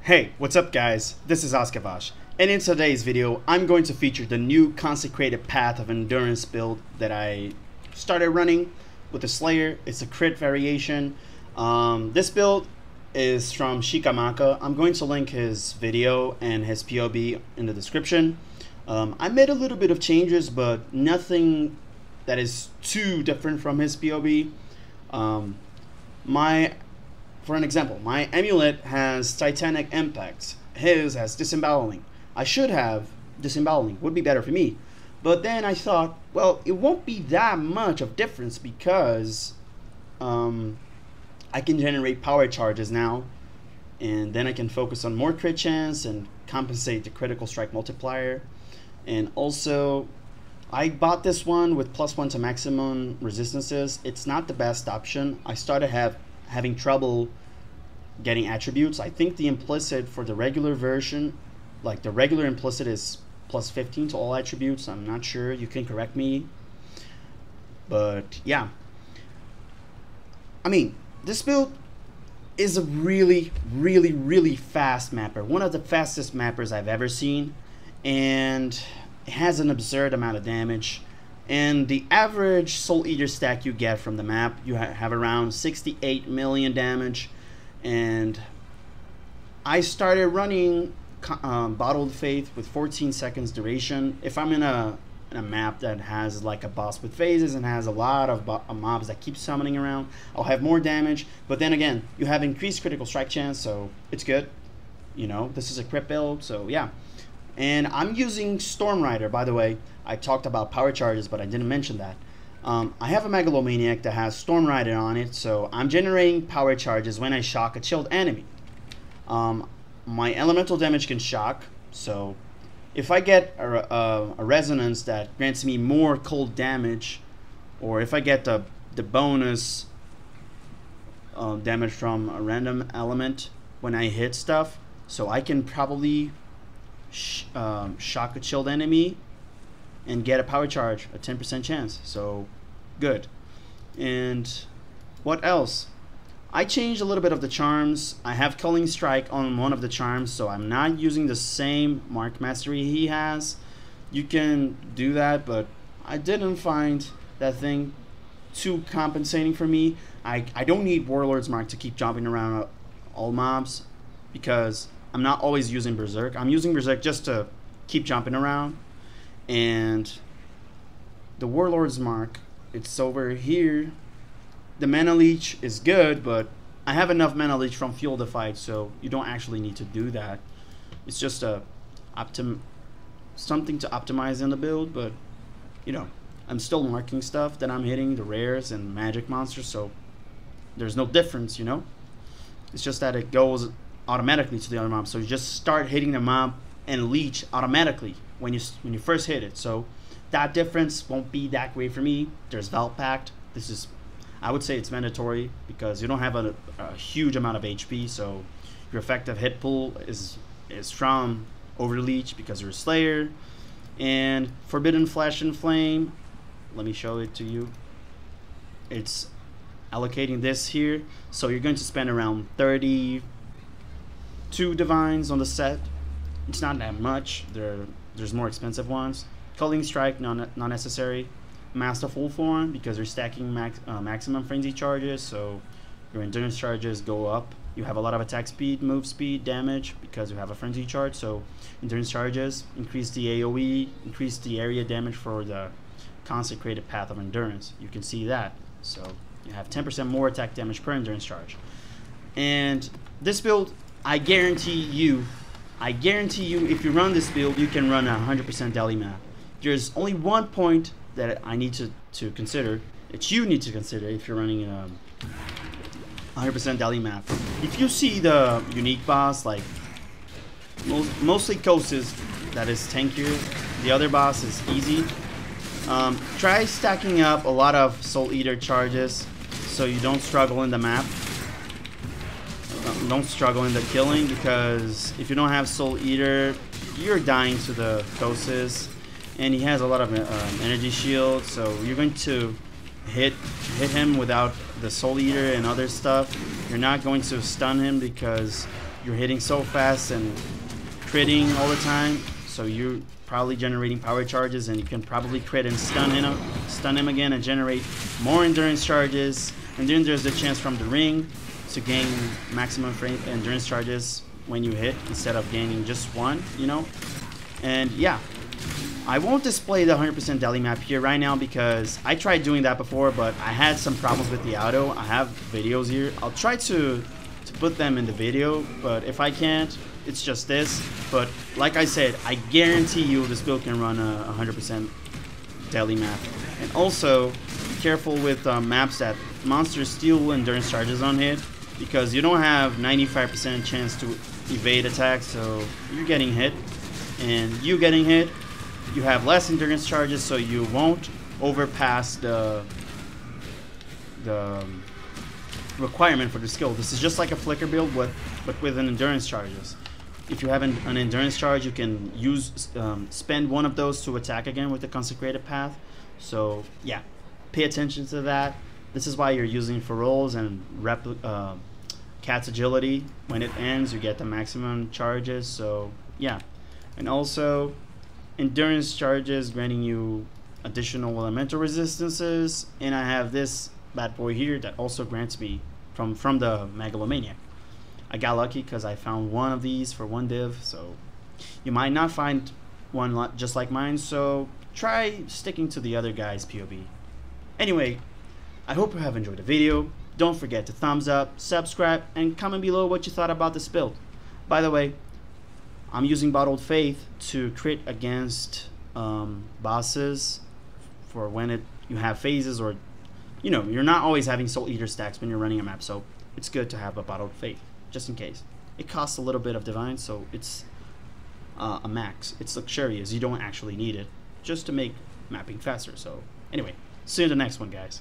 Hey, what's up guys? This is Ozkavosh, and in today's video I'm going to feature the new Consecrated Path of Endurance build that I started running with the Slayer. It's a crit variation. This build is from Shika Maka. I'm going to link his video and his POB in the description. I made a little bit of changes, but nothing that is too different from his POB. For an example, my amulet has Titanic Impact. His has Disemboweling. I should have Disemboweling, would be better for me. But then I thought, well, it won't be that much of difference because I can generate power charges now. And then I can focus on more crit chance and compensate the critical strike multiplier. And also, I bought this one with +1 to maximum resistances. It's not the best option. I started having trouble getting attributes. I think the implicit for the regular version, like the regular implicit, is +15 to all attributes. I'm not sure, you can correct me. But yeah, I mean, this build is a really fast mapper, one of the fastest mappers I've ever seen, and it has an absurd amount of damage. And the average Soul Eater stack you get from the map, you have around 68 million damage. And I started running Bottled Faith with 14 seconds duration. If I'm in a map that has like a boss with phases and has a lot of mobs that keep summoning around, I'll have more damage. But then again, you have increased critical strike chance, so it's good. You know, this is a crit build, so yeah. And I'm using Storm Rider, by the way. I talked about power charges, but I didn't mention that. I have a Megalomaniac that has Storm Rider on it, so I'm generating power charges when I shock a chilled enemy. My elemental damage can shock, so if I get a resonance that grants me more cold damage, or if I get the bonus damage from a random element when I hit stuff, so I can probably shock a chilled enemy and get a power charge, a 10% chance. So good. And what else? I changed a little bit of the charms. I have Culling Strike on one of the charms, so I'm not using the same Mark Mastery he has. You can do that, but I didn't find that thing too compensating for me. I don't need Warlord's Mark to keep jumping around all mobs because I'm not always using Berserk. I'm using Berserk just to keep jumping around. And the Warlord's Mark, it's over here. The Mana Leech is good, but I have enough Mana Leech from Fuel the Fight, so you don't actually need to do that. It's just something to optimize in the build, but you know, I'm still marking stuff that I'm hitting, the rares and magic monsters, so there's no difference, you know? It's just that it goes automatically to the other mob, so you just start hitting the mob and leech automatically when you first hit it. So that difference won't be that great for me. There's Val Pact. This is, I would say it's mandatory because you don't have a huge amount of HP, so your effective hit pool is from Overleech because you're a Slayer. And Forbidden Flash and Flame, let me show it to you. It's allocating this here, so you're going to spend around 32 divines on the set. It's not that much. There's more expensive ones. Culling Strike, not necessary. Masterful Form, because you're stacking maximum frenzy charges, so your endurance charges go up. You have a lot of attack speed, move speed, damage, because you have a frenzy charge, so endurance charges increase the AoE, increase the area damage for the Consecrated Path of Endurance. You can see that. So you have 10% more attack damage per endurance charge. And this build, I guarantee you, if you run this build, you can run a 100% deli map. There's only one point that I need to consider, that you need to consider if you're running a 100% deli map. If you see the unique boss, like mostly Koses, that is tankier, the other boss is easy. Try stacking up a lot of Soul Eater charges so you don't struggle in the map. Don't struggle in the killing, because if you don't have Soul Eater, you're dying to the Koses, and he has a lot of energy shield, so you're going to hit him without the Soul Eater and other stuff. You're not going to stun him because you're hitting so fast and critting all the time, so you're probably generating power charges, and you can probably crit and stun him again and generate more endurance charges. And then there's the chance from the ring to gain maximum frame endurance charges when you hit instead of gaining just one, you know. And yeah, I won't display the 100% deli map here right now because I tried doing that before, but I had some problems with the auto. I have videos here. I'll try to put them in the video, but if I can't, it's just this. But like I said, I guarantee you this build can run a 100% deli map. And also, be careful with maps that monsters steal endurance charges on hit, because you don't have 95% chance to evade attacks, so you're getting hit. And you getting hit, you have less endurance charges, so you won't overpass the requirement for the skill. This is just like a flicker build, but with an endurance charges. If you have an endurance charge, you can spend one of those to attack again with the Consecrated path. So yeah, pay attention to that. This is why you're using for rolls and Cat's agility. When it ends, you get the maximum charges. So yeah, and also endurance charges granting you additional elemental resistances. And I have this bad boy here that also grants me from the Megalomaniac. I got lucky because I found one of these for one div, so you might not find one just like mine, so try sticking to the other guy's POV. Anyway, I hope you have enjoyed the video. Don't forget to thumbs up, subscribe, and comment below what you thought about this build. By the way, I'm using Bottled Faith to crit against bosses for when you have phases, or you know, you're not always having Soul Eater stacks when you're running a map, so it's good to have a Bottled Faith, just in case. It costs a little bit of Divine, so it's a max. It's luxurious. You don't actually need it, just to make mapping faster. So anyway, see you in the next one, guys.